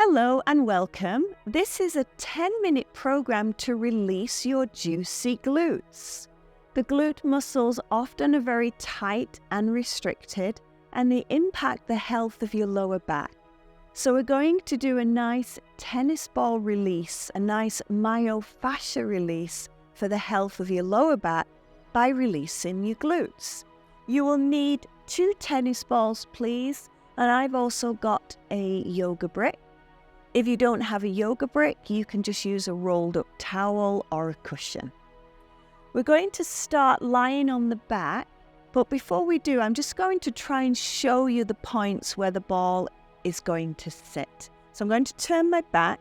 Hello and welcome. This is a 10-minute program to release your juicy glutes. The glute muscles often are very tight and restricted, and they impact the health of your lower back. So we're going to do a nice tennis ball release, a nice myofascia release for the health of your lower back by releasing your glutes. You will need 2 tennis balls, please, and I've also got a yoga brick. If you don't have a yoga brick, you can just use a rolled up towel or a cushion. We're going to start lying on the back, but before we do, I'm just going to try and show you the points where the ball is going to sit. So I'm going to turn my back,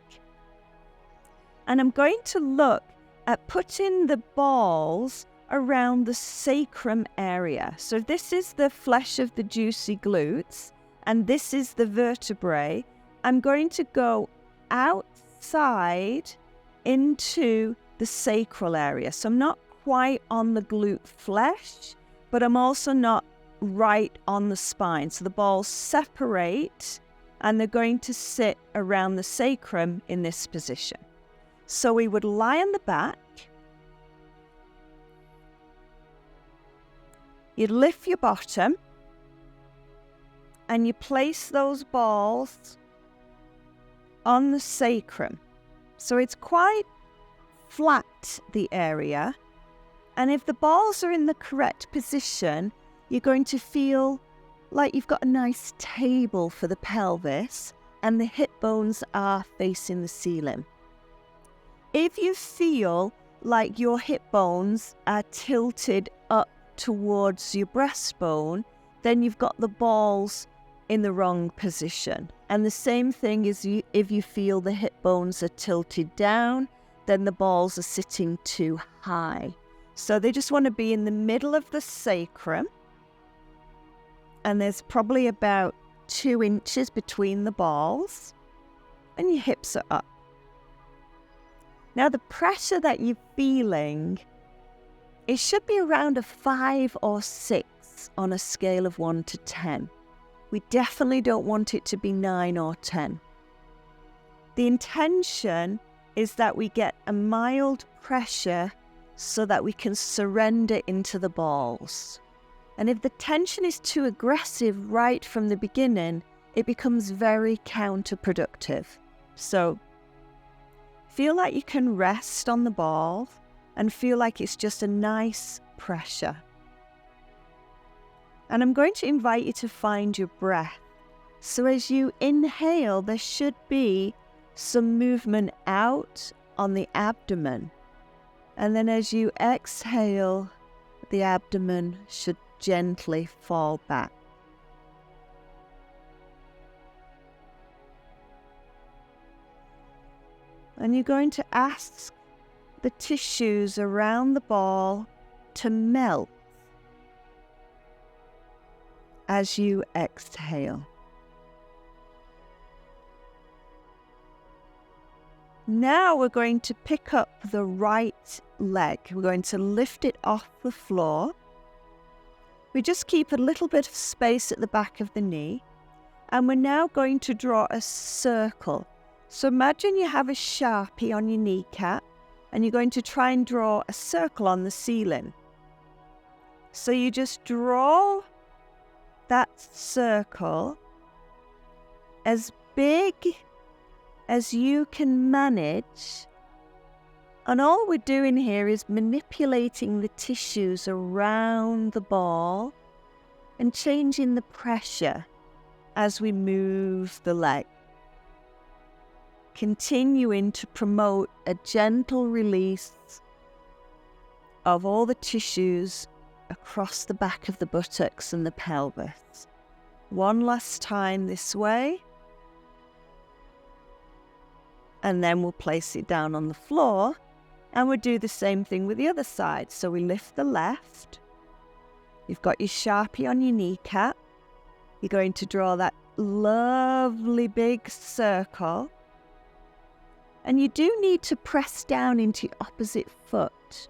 and I'm going to look at putting the balls around the sacrum area. So this is the flesh of the juicy glutes, and this is the vertebrae. I'm going to go outside into the sacral area. So I'm not quite on the glute flesh, but I'm also not right on the spine. So the balls separate and they're going to sit around the sacrum in this position. So we would lie on the back. You'd lift your bottom and you place those balls on the sacrum. So it's quite flat, the area. And if the balls are in the correct position, you're going to feel like you've got a nice table for the pelvis and the hip bones are facing the ceiling. If you feel like your hip bones are tilted up towards your breastbone, then you've got the balls in the wrong position. And the same thing is if you feel the hip bones are tilted down, then the balls are sitting too high. So they just want to be in the middle of the sacrum. And there's probably about 2 inches between the balls. And your hips are up. Now the pressure that you're feeling, it should be around a 5 or 6 on a scale of 1 to 10. We definitely don't want it to be 9 or 10. The intention is that we get a mild pressure so that we can surrender into the balls. And if the tension is too aggressive right from the beginning, it becomes very counterproductive. So feel like you can rest on the ball and feel like it's just a nice pressure. And I'm going to invite you to find your breath. So as you inhale, there should be some movement out on the abdomen. And then as you exhale, the abdomen should gently fall back. And you're going to ask the tissues around the ball to melt as you exhale. Now we're going to pick up the right leg. We're going to lift it off the floor. We just keep a little bit of space at the back of the knee. And we're now going to draw a circle. So imagine you have a Sharpie on your kneecap and you're going to try and draw a circle on the ceiling. So you just draw that circle as big as you can manage, and all we're doing here is manipulating the tissues around the ball and changing the pressure as we move the leg, continuing to promote a gentle release of all the tissues across the back of the buttocks and the pelvis. One last time this way. And then we'll place it down on the floor. And we'll do the same thing with the other side. So we lift the left. You've got your Sharpie on your kneecap. You're going to draw that lovely big circle. And you do need to press down into your opposite foot.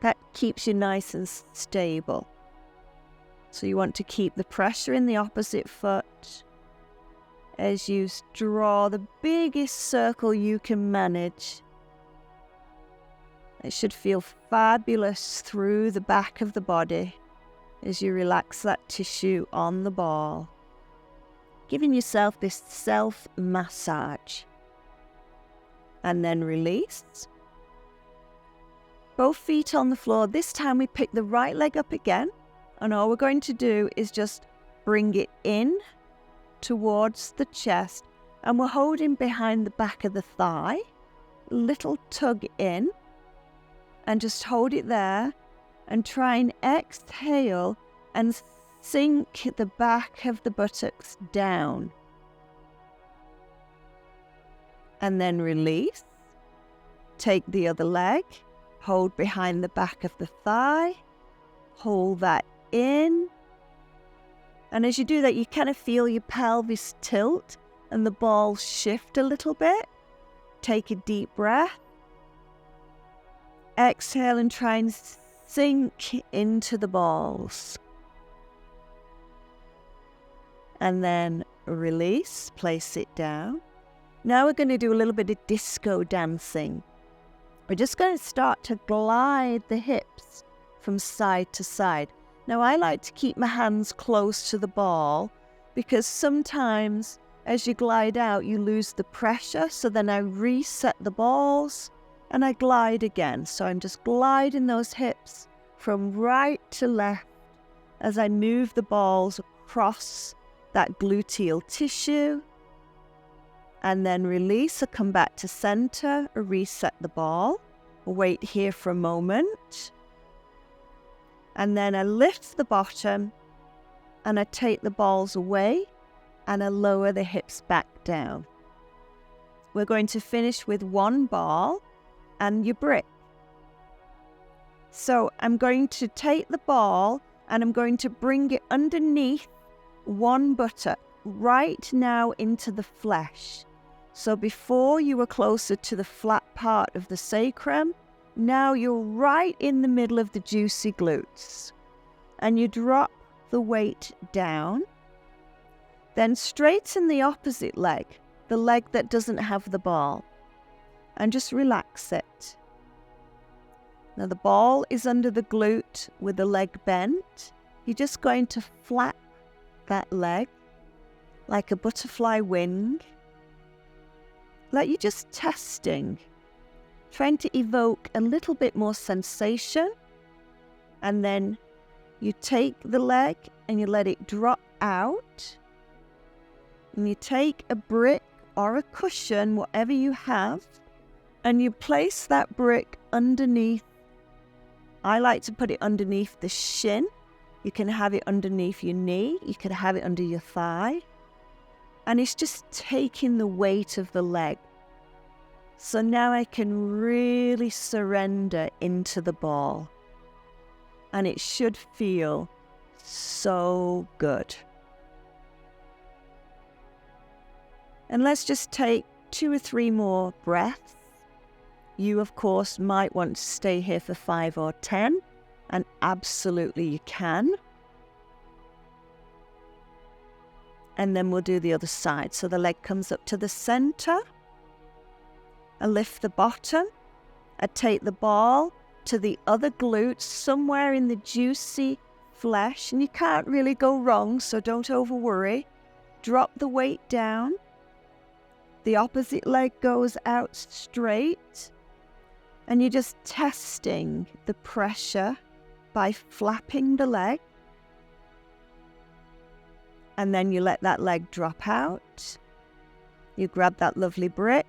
That keeps you nice and stable. So you want to keep the pressure in the opposite foot as you draw the biggest circle you can manage. It should feel fabulous through the back of the body as you relax that tissue on the ball, giving yourself this self-massage. And then release. Both feet on the floor. This time we pick the right leg up again, and all we're going to do is just bring it in towards the chest, and we're holding behind the back of the thigh. Little tug in, and just hold it there, and try and exhale and sink the back of the buttocks down. And then release. Take the other leg, hold behind the back of the thigh, hold that in. And as you do that, you kind of feel your pelvis tilt and the balls shift a little bit. Take a deep breath. Exhale and try and sink into the balls. And then release, place it down. Now we're going to do a little bit of disco dancing. We're just going to start to glide the hips from side to side. Now I like to keep my hands close to the ball because sometimes as you glide out you lose the pressure. So then I reset the balls and I glide again. So I'm just gliding those hips from right to left as I move the balls across that gluteal tissue. And then release, I come back to center, reset the ball, wait here for a moment. And then I lift the bottom and I take the balls away and I lower the hips back down. We're going to finish with one ball and your brick. So I'm going to take the ball and I'm going to bring it underneath one buttock, right now into the flesh. So before you were closer to the flat part of the sacrum, now you're right in the middle of the juicy glutes. And you drop the weight down. Then straighten the opposite leg, the leg that doesn't have the ball, and just relax it. Now the ball is under the glute with the leg bent. You're just going to flap that leg like a butterfly wing. Like you're just testing, trying to evoke a little bit more sensation. And then you take the leg and you let it drop out. And you take a brick or a cushion, whatever you have, and you place that brick underneath. I like to put it underneath the shin. You can have it underneath your knee. You could have it under your thigh. And it's just taking the weight of the leg. So now I can really surrender into the ball. And it should feel so good. And let's just take 2 or 3 more breaths. You, of course, might want to stay here for 5 or 10. And absolutely you can. And then we'll do the other side. So the leg comes up to the center. I lift the bottom. I take the ball to the other glute, somewhere in the juicy flesh. And you can't really go wrong, so don't over worry. Drop the weight down. The opposite leg goes out straight. And you're just testing the pressure by flapping the leg. And then you let that leg drop out. You grab that lovely brick.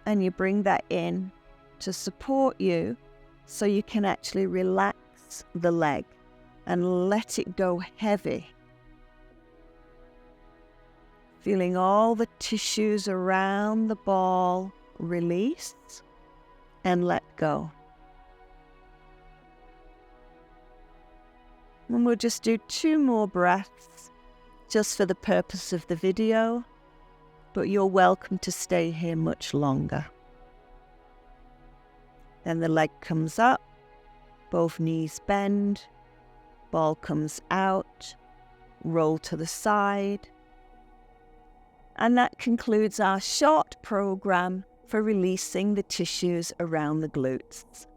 And you bring that in to support you so you can actually relax the leg and let it go heavy. Feeling all the tissues around the ball release and let go. And we'll just do 2 more breaths just for the purpose of the video, but you're welcome to stay here much longer. Then the leg comes up, both knees bend, ball comes out, roll to the side. And that concludes our short program for releasing the tissues around the glutes.